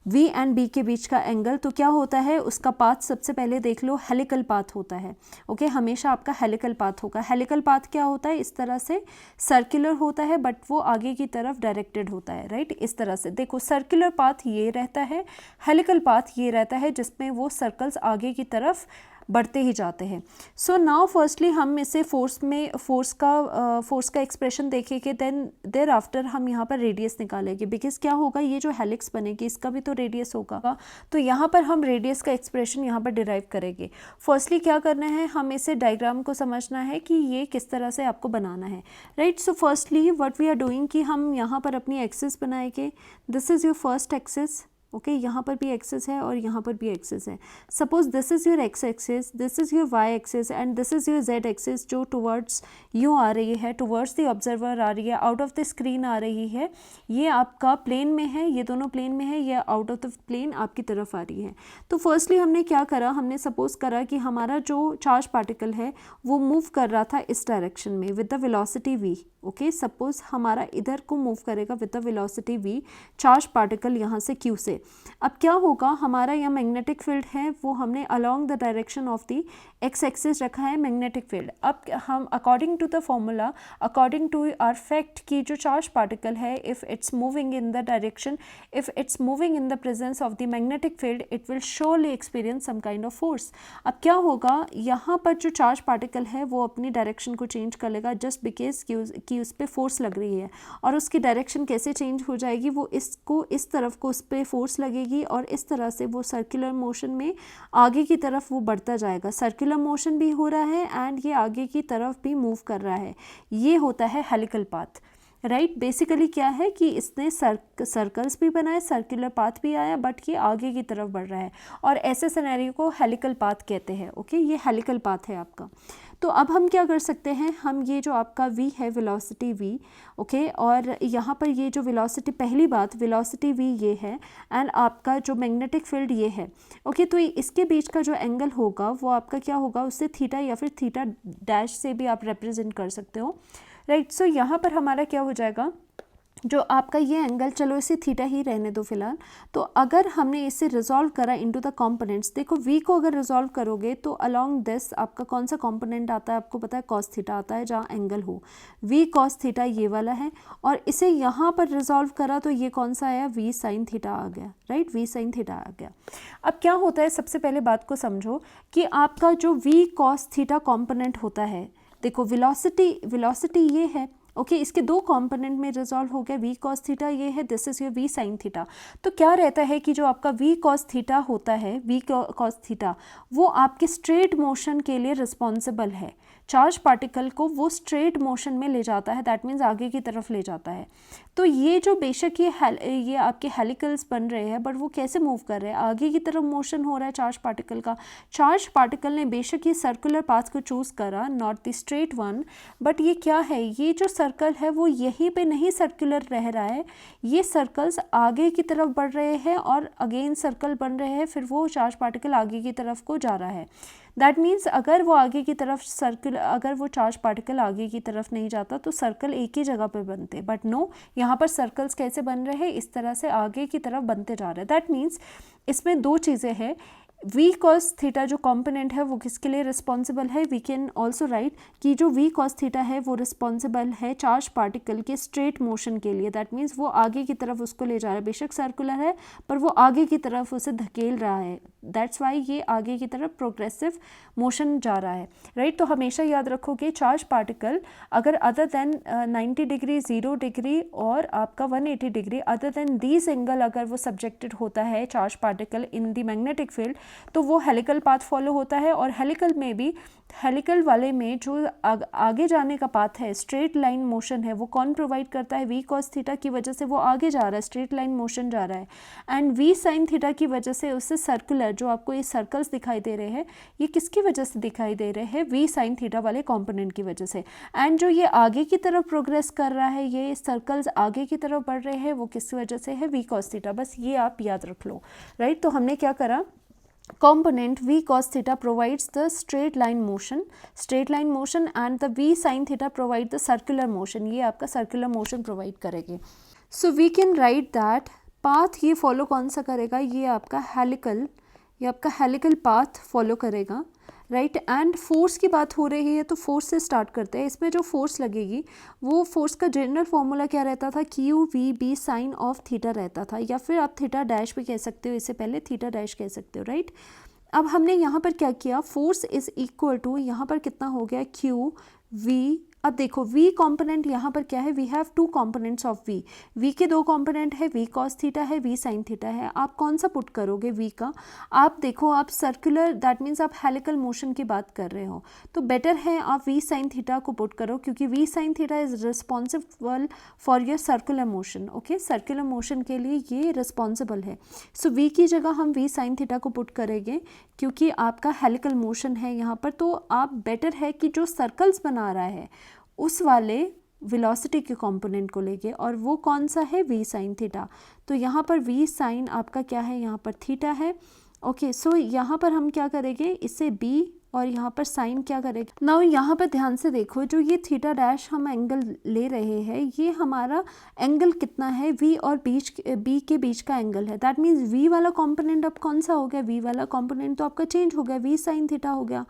V एंड B के बीच का एंगल, तो क्या होता है उसका पाथ सबसे पहले देख लो, हेलिकल पाथ होता है. ओके, हमेशा आपका हेलिकल पाथ होगा. हेलिकल पाथ क्या होता है, इस तरह से सर्कुलर होता है बट वो आगे की तरफ डायरेक्टेड होता है, राइट. इस तरह से देखो, सर्कुलर पाथ ये रहता है, हेलिकल पाथ ये रहता है जिसमें वो सर्कल्स आगे की तरफ बढ़ते ही जाते हैं. सो नाउ फर्स्टली हम इसे फोर्स का एक्सप्रेशन देखेंगे, देन देयर आफ्टर हम यहाँ पर रेडियस निकालेंगे. बिकॉज क्या होगा, ये जो हेलिक्स बनेगी इसका भी तो रेडियस होगा, तो यहाँ पर हम रेडियस का एक्सप्रेशन यहाँ पर डिराइव करेंगे. फर्स्टली क्या करना है, हम इसे डायग्राम को समझना है कि ये किस तरह से आपको बनाना है, right. So firstly what we are doing कि हम यहाँ पर अपनी एक्सिस बनाएंगे. This is your first axis. Okay, यहाँ पर भी एक्सिस है और यहाँ पर भी एक्सिस है. Suppose this is your x axis, this is your y axis and this is your z axis जो टुवर्ड्स यू आ रही है, टुवर्ड्स द ऑब्जर्वर आ रही है, आउट ऑफ द स्क्रीन आ रही है. ये आपका प्लेन में है, ये दोनों प्लेन में है, ये आउट ऑफ द प्लेन आपकी तरफ आ रही है. तो फर्स्टली हमने क्या करा, हमने सपोज करा कि हमारा जो चार्ज पार्टिकल है वो मूव कर रहा था इस डायरेक्शन में with the velocity v. Okay, suppose हमारा इधर को मूव करेगा with the velocity v, charge particle यहाँ से q से. अब क्या होगा, हमारा यहाँ मैग्नेटिक फील्ड है वो हमने along the direction of the x axis रखा है मैग्नेटिक फील्ड. अब हम according to the formula, according to our fact कि जो चार्ज पार्टिकल है if it's moving in the direction, if it's moving in the presence of the magnetic field, it will surely experience some kind of force. अब क्या होगा, यहाँ पर जो charge particle है वो अपनी डायरेक्शन को चेंज कर लेगा जस्ट बिकॉज कि उस पर फोर्स लग रही है. और उसकी डायरेक्शन कैसे चेंज हो जाएगी, वो इसको इस तरफ को उस पर फोर्स लगेगी और इस तरह से वो सर्कुलर मोशन में आगे की तरफ वो बढ़ता जाएगा. सर्कुलर मोशन भी हो रहा है एंड ये आगे की तरफ भी मूव कर रहा है. ये होता है हेलिकल पाथ. राइट। बेसिकली क्या है कि इसने सर्कल्स भी बनाए, सर्कुलर पाथ भी आया, बट ये आगे की तरफ बढ़ रहा है और ऐसे सिनेरियो को हेलिकल पाथ कहते हैं। ओके, ये हेलिकल पाथ है आपका। तो अब हम क्या कर सकते हैं, हम ये जो आपका v है, वेलोसिटी v, ओके, और यहाँ पर ये जो वेलोसिटी, पहली बात वेलोसिटी v ये है एंड आपका जो मैग्नेटिक फील्ड ये है। ओके, तो इसके बीच का जो एंगल होगा वो आपका क्या होगा, उससे थीटा या फिर थीटा डैश से भी आप रिप्रेजेंट कर सकते हो, राइट। सो यहाँ पर हमारा क्या हो जाएगा, जो आपका ये एंगल, चलो इसे थीटा ही रहने दो फिलहाल। तो अगर हमने इसे रिजॉल्व करा इनटू द कंपोनेंट्स, देखो v को अगर रिजॉल्व करोगे तो अलोंग दिस आपका कौन सा कंपोनेंट आता है, आपको पता है कॉस थीटा आता है, जहाँ एंगल हो v कॉस थीटा ये वाला है, और इसे यहाँ पर रिजॉल्व करा तो ये कौन सा आया, v साइन थीटा आ गया, राइट, v साइन थीटा आ गया। अब क्या होता है, सबसे पहले बात को समझो कि आपका जो v कॉस थीटा कॉम्पोनेंट होता है, देखो वेलोसिटी ये है, ओके, इसके दो कंपोनेंट में रिजॉल्व हो गया, v कॉस थीटा ये है, this is your v sign theta. तो क्या रहता है कि जो आपका v कॉस थीटा होता है, v कॉस थीटा, वो आपके स्ट्रेट मोशन के लिए रिस्पॉन्सिबल है, चार्ज पार्टिकल को वो स्ट्रेट मोशन में ले जाता है, दैट मीन्स आगे की तरफ ले जाता है। तो ये जो बेशक ये आपके हेलिकल्स बन रहे हैं, बट वो कैसे मूव कर रहे हैं, आगे की तरफ मोशन हो रहा है चार्ज पार्टिकल का। चार्ज पार्टिकल ने बेशक ये सर्कुलर पाथ को चूज़ करा, not the straight one, but ये क्या है, ये जो सर्कल है वो यहीं पे नहीं सर्कुलर रह रहा है, ये सर्कल्स आगे की तरफ बढ़ रहे हैं और अगेन सर्कल बन रहे हैं, फिर वो चार्ज पार्टिकल आगे की तरफ को जा रहा है। दैट मीन्स अगर वो आगे की तरफ अगर वो चार्ज पार्टिकल आगे की तरफ नहीं जाता तो सर्कल एक ही जगह पे बनते, बट नो, यहाँ पर सर्कल्स कैसे बन रहे हैं, इस तरह से आगे की तरफ बनते जा रहे हैं। दैट मीन्स इसमें दो चीज़ें हैं, v cos थीटा जो कंपोनेंट है वो किसके लिए रिस्पॉन्सिबल है, वी कैन ऑल्सो राइट कि जो v cos थीटा है वो रिस्पॉन्सिबल है चार्ज पार्टिकल के स्ट्रेट मोशन के लिए। दैट मीन्स वो आगे की तरफ उसको ले जा रहा है, बेशक सर्कुलर है पर वो आगे की तरफ उसे धकेल रहा है, दैट्स वाई ये आगे की तरफ प्रोग्रेसिव मोशन जा रहा है, राइट। तो हमेशा याद रखो कि चार्ज पार्टिकल अगर अदर देन 90 डिग्री, 0 डिग्री और आपका 180 degree, other than these angle अगर वो सब्जेक्टेड होता है charge particle in the magnetic field, तो वो हेलिकल पाथ फॉलो होता है। और हेलिकल में भी, हेलिकल वाले में जो आगे जाने का पाथ है, स्ट्रेट लाइन मोशन है, वो कौन प्रोवाइड करता है, v cos थीटा की वजह से वो आगे जा रहा है, स्ट्रेट लाइन मोशन जा रहा है, एंड v sin थीटा की वजह से उससे सर्कुलर, जो आपको ये सर्कल्स दिखाई दे रहे हैं, ये किसकी वजह से दिखाई दे रहे हैं, v sin थीटा वाले कंपोनेंट की वजह से। एंड जो ये आगे की तरफ प्रोग्रेस कर रहा है, ये सर्कल्स आगे की तरफ बढ़ रहे हैं, वो किस वजह से है, v cos थीटा। बस ये आप याद रख लो, राइट। तो हमने क्या करा, component v cos theta provides the straight line motion and the v sin theta provide the circular motion, ये आपका circular motion provide करेगी। So we can write that path ये follow कौन सा करेगा, ये आपका helical path follow करेगा, राइट। एंड फोर्स की बात हो रही है तो फोर्स से स्टार्ट करते हैं। इसमें जो फोर्स लगेगी वो फोर्स का जनरल फॉर्मूला क्या रहता था, q we B sine of theta रहता था, या फिर आप थीटा डैश भी कह सकते हो, इससे पहले थीटा डैश कह सकते हो, राइट। अब हमने यहाँ पर क्या किया, फोर्स इज इक्वल टू, यहाँ पर कितना हो गया, क्यू वी। अब देखो v कंपोनेंट यहाँ पर क्या है, we have two components of v के दो कंपोनेंट है, v cos थीटा है, v sin थीटा है। आप कौन सा पुट करोगे v का, आप देखो आप सर्कुलर, दैट मीन्स आप हेलिकल मोशन की बात कर रहे हो, तो बेटर है आप v sin थीटा को पुट करो, क्योंकि v sin theta is responsible for your circular motion, okay, circular motion के लिए ये रिस्पॉन्सिबल है। सो v की जगह हम v sin थीटा को पुट करेंगे, क्योंकि आपका हेलिकल मोशन है यहाँ पर, तो आप बेटर है कि जो सर्कल्स बना रहा है उस वाले वेलोसिटी के कंपोनेंट को लेके, और वो कौन सा है, v sin थीटा। तो यहाँ पर v sin आपका क्या है, यहाँ पर थीटा है, ओके। सो यहाँ पर हम क्या करेंगे, इससे b और यहाँ पर साइन क्या करेगा। नाउ यहाँ पर ध्यान से देखो, जो ये थीटा डैश हम एंगल ले रहे हैं, ये हमारा एंगल कितना है, v और b के बीच का एंगल है। दैट मीन्स v वाला कंपोनेंट अब कौन सा हो गया, v वाला कंपोनेंट तो आपका चेंज हो गया, v साइन थीटा हो गया।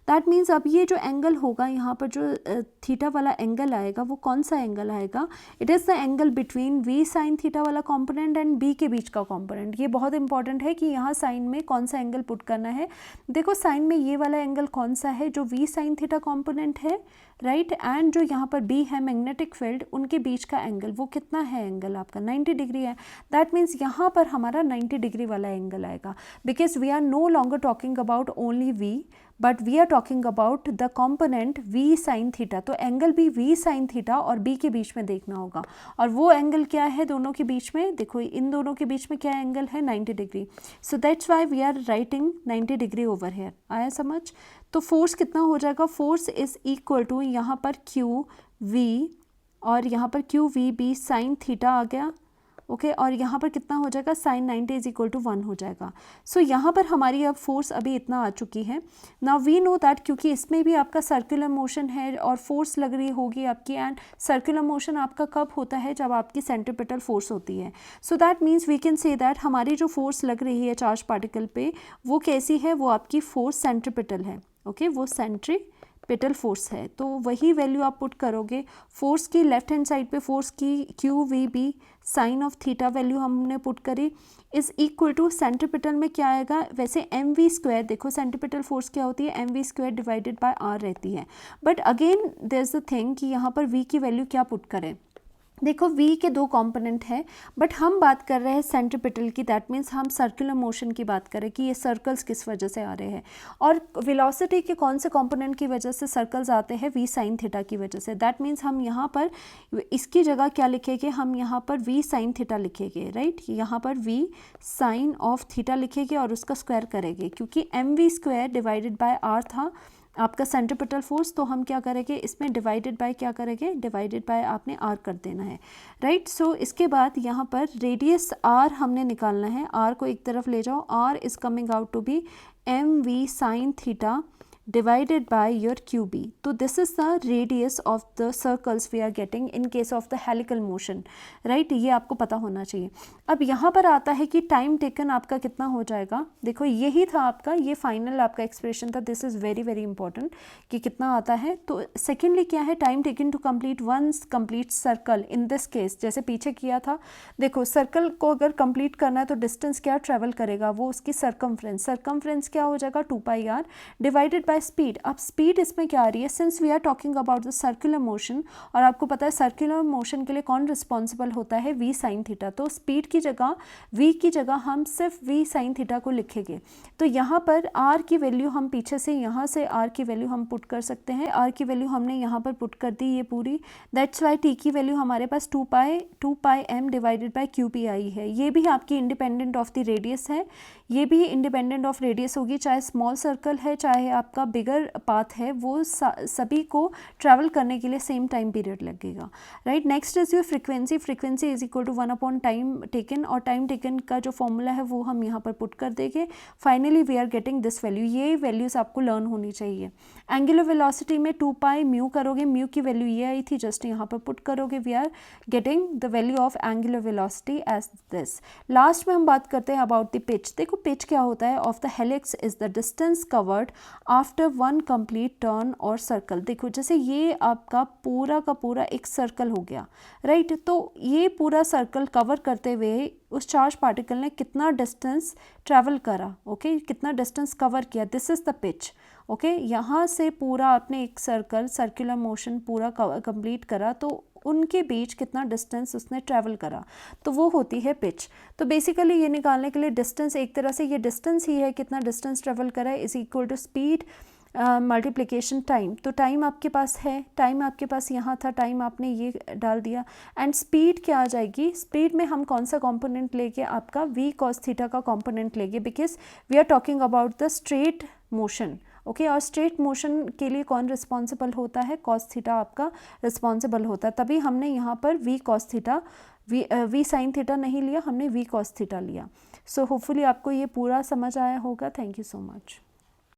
दैट मीन्स अब ये जो एंगल होगा, यहाँ पर जो थीटा वाला एंगल आएगा, वो कौन सा एंगल आएगा, it is the angle between v sine theta वाला कॉम्पोनेंट एंड b के बीच का कॉम्पोनेंट। ये बहुत इंपॉर्टेंट है कि यहाँ साइन में कौन सा एंगल पुट करना है। देखो साइन में ये वाला एंगल कौन सा है, जो v sin थीटा कंपोनेंट है, राइट। एंड जो यहाँ पर बी है मैग्नेटिक फील्ड, उनके बीच का एंगल वो कितना है, एंगल आपका 90 डिग्री है। दैट मीन्स यहाँ पर हमारा 90 डिग्री वाला एंगल आएगा, because we are no longer talking about only v, but we are talking about the component v sine theta. तो एंगल भी वी साइन थीटा और बी के बीच में देखना होगा, और वो एंगल क्या है दोनों के बीच में, देखो इन दोनों के बीच में क्या एंगल है, 90 degree. So that's why we are writing 90 degree over here. आया समझ? तो फोर्स कितना हो जाएगा, फोर्स इज इक्वल टू यहाँ पर क्यू वी और यहाँ पर Q we B sine theta आ गया, ओके और यहाँ पर कितना हो जाएगा, साइन 90 इज इक्वल टू 1 हो जाएगा। सो यहाँ पर हमारी अब फोर्स अभी इतना आ चुकी है। नाउ वी नो दैट, क्योंकि इसमें भी आपका सर्कुलर मोशन है और फोर्स लग रही होगी आपकी, एंड सर्कुलर मोशन आपका कब होता है, जब आपकी सेंट्रीपिटल फोर्स होती है। So that means we can say that हमारी जो फोर्स लग रही है चार्ज पार्टिकल पे, वो कैसी है, वो आपकी फोर्स सेंट्रीपिटल है, ओके वो सेंट्रीपिटल फोर्स है। तो वही वैल्यू आप पुट करोगे, फोर्स की लेफ्ट हैंड साइड पे फोर्स की q we B sine of theta value हमने पुट करी, इज इक्वल टू सेंट्रीपिटल में क्या आएगा, वैसे एम वी स्क्वायर, देखो सेंट्रीपिटल फोर्स क्या होती है, m v square divided by r रहती है। But again there is the thing कि यहाँ पर वी की वैल्यू क्या पुट करें। देखो v के दो कंपोनेंट हैं, बट हम बात कर रहे हैं सेंट्रीपिटल की, दैट मीन्स हम सर्कुलर मोशन की बात करें कि ये सर्कल्स किस वजह से आ रहे हैं, और वेलोसिटी के कौन से कंपोनेंट की वजह से सर्कल्स आते हैं, v साइन थीटा की वजह से। दैट मीन्स हम यहाँ पर इसकी जगह क्या लिखेंगे, हम यहाँ पर v साइन थीटा लिखेंगे, राइट। यहाँ पर v साइन ऑफ थीटा लिखेंगे और उसका स्क्वायर करेंगे, क्योंकि m v square divided by r था आपका सेंट्रीपिटल फोर्स, तो हम क्या करेंगे, इसमें डिवाइडेड बाय क्या करेंगे, डिवाइडेड बाय आपने आर कर देना है, राइट। सो इसके बाद यहाँ पर रेडियस आर हमने निकालना है, आर को एक तरफ ले जाओ, r is coming out to be m v sine theta divided by your QB. तो this is the radius of the circles we are getting in case of the helical motion, right? ये आपको पता होना चाहिए। अब यहाँ पर आता है कि टाइम टेकन आपका कितना हो जाएगा। देखो यही था आपका, ये फाइनल आपका एक्सप्रेशन था, this is very very important कि कितना आता है। तो सेकेंडली क्या है, time taken to complete one complete circle. In this case जैसे पीछे किया था, देखो सर्कल को अगर कंप्लीट करना है तो डिस्टेंस क्या ट्रेवल करेगा, वो उसकी सरकमफ्रेंस क्या हो जाएगा, 2πr डिवाइडेड बाय स्पीड। अब स्पीड इसमें क्या आ रही है, since we are talking about the circular motion, और आपको पता है सर्कुलर मोशन के लिए कौन रिस्पॉन्सिबल होता है, वी साइन थीटा। तो स्पीड की जगह, वी की जगह हम सिर्फ वी साइन थीटा को लिखेंगे। तो यहाँ पर आर की वैल्यू हम पीछे से, यहाँ से आर की वैल्यू हम पुट कर सकते हैं। आर की वैल्यू हमने यहाँ पर पुट कर दी ये पूरी, दैट्स वाई टी की वैल्यू हमारे पास 2π divided by Q P I है। ये भी आपकी इंडिपेंडेंट ऑफ द रेडियस है, ये भी इंडिपेंडेंट ऑफ रेडियस होगी, चाहे स्मॉल सर्कल है चाहे आपका बिगर पाथ है, वो सभी को ट्रैवल करने के लिए सेम टाइम पीरियड लगेगा, right. Next is your frequency is equal to 1 upon time taken, और टाइम टेकन का जो फॉर्मूला है वो हम यहाँ पर पुट कर देंगे। Finally we are getting this value, ये वैल्यूज़ आपको लर्न होनी चाहिए। एंगुलर वेलोसिटी में 2π म्यू करोगे, म्यू की वैल्यू ये आई थी, जस्ट यहाँ पर पुट करोगे, we are getting the value of angular velocity as this. Last में हम बात करते हैं अबाउट द पिच। देखो पिच क्या होता है, of the helix is the distance covered after one complete turn और सर्कल। देखो जैसे ये आपका पूरा का पूरा एक सर्कल हो गया, राइट। तो ये पूरा सर्कल कवर करते हुए उस चार्ज पार्टिकल ने कितना डिस्टेंस ट्रैवल करा, ओके कितना डिस्टेंस कवर किया, this is the pitch, okay. यहाँ से पूरा आपने एक सर्कुलर मोशन पूरा कंप्लीट करा, तो उनके बीच कितना डिस्टेंस उसने ट्रैवल करा, तो वो होती है पिच। तो बेसिकली ये निकालने के लिए डिस्टेंस, एक तरह से ये डिस्टेंस ही है, कितना डिस्टेंस ट्रैवल करा है, is equal to speed multiplication time. तो टाइम आपके पास है, टाइम आपके पास यहाँ था, टाइम आपने ये डाल दिया, एंड स्पीड क्या आ जाएगी, स्पीड में हम कौन सा कंपोनेंट लेंगे, आपका v cos थीटा का कंपोनेंट लेंगे, because we are talking about the straight motion, okay. और स्ट्रेट मोशन के लिए कौन रिस्पॉन्सिबल होता है, कॉस थीटा आपका रिस्पॉन्सिबल होता है, तभी हमने यहाँ पर v cos theta, v sine theta नहीं लिया, हमने v cos थीटा लिया। सो होपफुली आपको ये पूरा समझ आया होगा। Thank you so much.